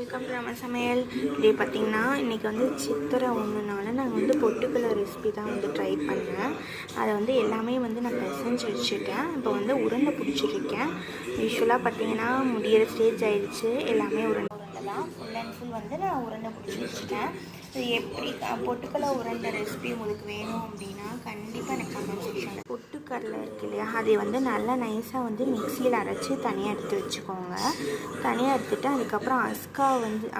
Welcome to நம்ம சமையல். இதே பார்த்திங்கன்னா இன்றைக்கி வந்து சித்திரை ஒன்றுனால நாங்கள் வந்து பொட்டுக்கடலை ரெசிபி தான் வந்து ட்ரை பண்ணேன். அதை வந்து எல்லாமே வந்து நான் பிசைஞ்சு வச்சுட்டேன். இப்போ வந்து உருண்டை பிடிச்சிருக்கேன். யூஸ்வலாக பார்த்திங்கன்னா முடியிற ஸ்டேஜ் ஆகிடுச்சு. எல்லாமே உருண்டை தான் ஃபுல் அண்ட் ஃபுல் வந்து நான் உருண்டை பிடிச்சி வச்சுட்டேன். இது எப்படி பொட்டுக்கடலை உருண்டை ரெசிபி உங்களுக்கு வேணும் அப்படின்னா கண்டிப்பாக எனக்கு கமெண்ட் செக்ஷனில் பொட்டுக்கடலை இருக்கு இல்லையா, அதை வந்து நல்லா நைஸாக வந்து மிக்சியில் அரைச்சி தனியாக எடுத்து வச்சுக்கோங்க. தனியாக எடுத்துகிட்டு அதுக்கப்புறம்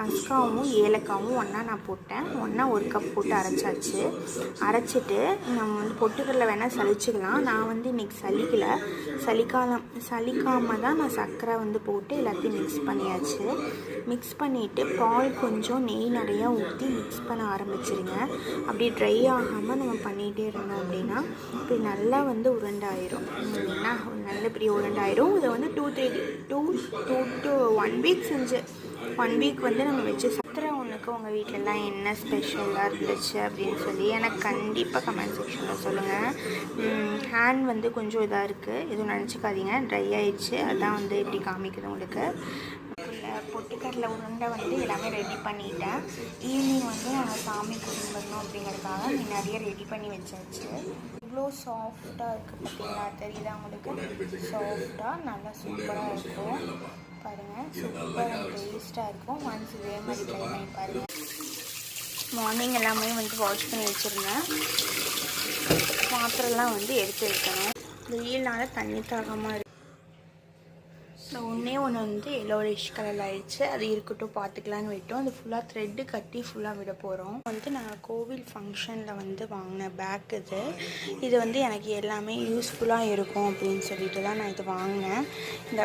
அஸ்காவும் ஏலக்காவும் ஒன்றா நான் போட்டேன். ஒன்றா 1 கப் போட்டு அரைச்சாச்சு. அரைச்சிட்டு நம்ம வந்து பொட்டுக்கடலை வேணால் சலிச்சுக்கலாம். நான் வந்து இன்றைக்கி சலிக்காமல் தான் நான் சர்க்கரை வந்து போட்டு எல்லாத்தையும் மிக்ஸ் பண்ணியாச்சு. மிக்ஸ் பண்ணிவிட்டு பால் கொஞ்சம் நெய் நிறையா ஊற்றி மிக்ஸ் பண்ண ஆரம்பிச்சிருங்க. அப்படி ட்ரை ஆகாமல் நம்ம பண்ணிகிட்டே இருந்தோம் அப்படின்னா இப்படி நல்லா வந்து உருண்டாயிரும். என்ன நல்ல பெரிய உருண்டாயிரும். இதை வந்து 2 to 1 வீக் செஞ்சு 1 வீக் வந்து நம்ம வச்சு சத்திர ஒன்றுக்கு உங்கள் வீட்டிலலாம் என்ன ஸ்பெஷலாக இருந்துச்சு அப்படின்னு சொல்லி எனக்கு கண்டிப்பாக கமெண்ட் செக்ஷனில் சொல்லுங்கள். ஹேண்ட் வந்து கொஞ்சம் இதாக இருக்குது, எதுவும் நினச்சிக்காதீங்க. ட்ரை ஆகிடுச்சு, அதான் வந்து இப்படி காமிக்குது உங்களுக்கு. பொட்டுக்கடலை உருண்டை வந்து எல்லாமே ரெடி பண்ணிட்டேன். ஈவினிங் வந்து நாங்கள் சாமி கும்பிடணும் அப்படிங்கிறதுக்காக முன்னாடியே ரெடி பண்ணி வச்சாச்சு. இவ்வளோ சாஃப்டாக இருக்குது பார்த்தீங்களா, தெரியுதா உங்களுக்கு? சாஃப்டாக நல்லா சூப்பராக இருக்கும் பாருங்கள். சூப்பர் அண்ட் டேஸ்ட்டாக இருக்கும். ஒன்ஸ் இதே மாதிரி ட்ரை பண்ணி பாருங்கள். மார்னிங் எல்லாமே வந்து வாஷ் பண்ணி வச்சுருந்தேன். பாத்திரம்லாம் வந்து எடுத்து வைக்கணும். வெயில்னால தண்ணி தாகமாக இருக்குது. ஒன்று வந்து எல்லோரிஷ் கலர் ஆகிடுச்சு. அது இருக்கட்டும், பார்த்துக்கலான்னு விட்டோம். அது ஃபுல்லாக த்ரெட்டு கட்டி ஃபுல்லாக விட போகிறோம். வந்து நான் கோவில் ஃபங்க்ஷனில் வந்து வாங்கின பேக் இது வந்து எனக்கு எல்லாமே யூஸ்ஃபுல்லாக இருக்கும் அப்படின்னு சொல்லிட்டு தான் நான் இது வாங்கினேன். இந்த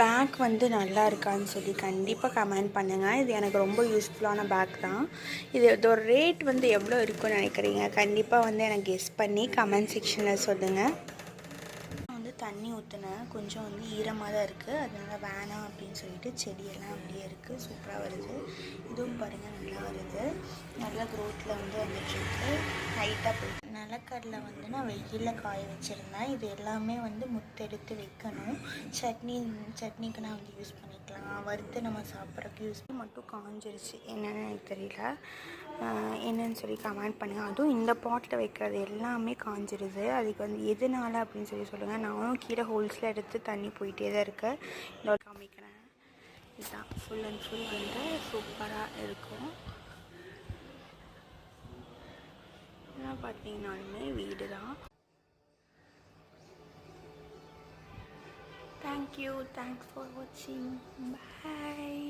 பேக் வந்து நல்லா இருக்கான்னு சொல்லி கண்டிப்பாக கமெண்ட் பண்ணுங்கள். இது எனக்கு ரொம்ப யூஸ்ஃபுல்லான பேக் தான். இதோட ரேட் வந்து எவ்வளோ இருக்குன்னு நினைக்கிறீங்க? கண்டிப்பாக வந்து எனக்கு கெஸ் பண்ணி கமெண்ட் செக்ஷனில் சொல்லுங்கள். தண்ணி ஊற்றினேன், கொஞ்சம் வந்து ஈரமாக தான் இருக்குது, அதனால் வேணாம் அப்படின்னு சொல்லிட்டு செடியெல்லாம் அப்படியே இருக்குது. சூப்பராக வருது. இதுவும் பாருங்கள் நல்லா வருது. நல்ல க்ரோத்தில் வந்து வந்துட்டுருக்கு. ஹைட்டாக போயிட்டு நிலக்கடலை வந்து நான் வெயிலில் காய வச்சுருந்தேன். இது எல்லாமே வந்து முத்தெடுத்து வைக்கணும். சட்னிக்கு நான் வந்து யூஸ் பண்ணிக்கலாம். வறுத்து நம்ம சாப்பிட்றதுக்கு யூஸ் மட்டும் காஞ்சிருச்சு. என்னென்னு எனக்கு தெரியல, என்னன்னு சொல்லி கமெண்ட் பண்ணுங்கள். அதுவும் இந்த பாட்டில் வைக்கிறது எல்லாமே காஞ்சிருது. அதுக்கு வந்து எதனால அப்படின்னு சொல்லி சொல்லுங்கள். நானும் கீழே ஹோல்ஸில் எடுத்து தண்ணி போயிட்டே தான் இருக்கேன். இதோட காமிக்கிறேன். இதுதான் ஃபுல் அண்ட் ஃபுல் வந்து சூப்பராக இருக்கும். இதெல்லாம் பார்த்தீங்கன்னாலுமே வீடு தான். தேங்க்யூ, தேங்க்ஸ் ஃபார் வாட்சிங், பாய்.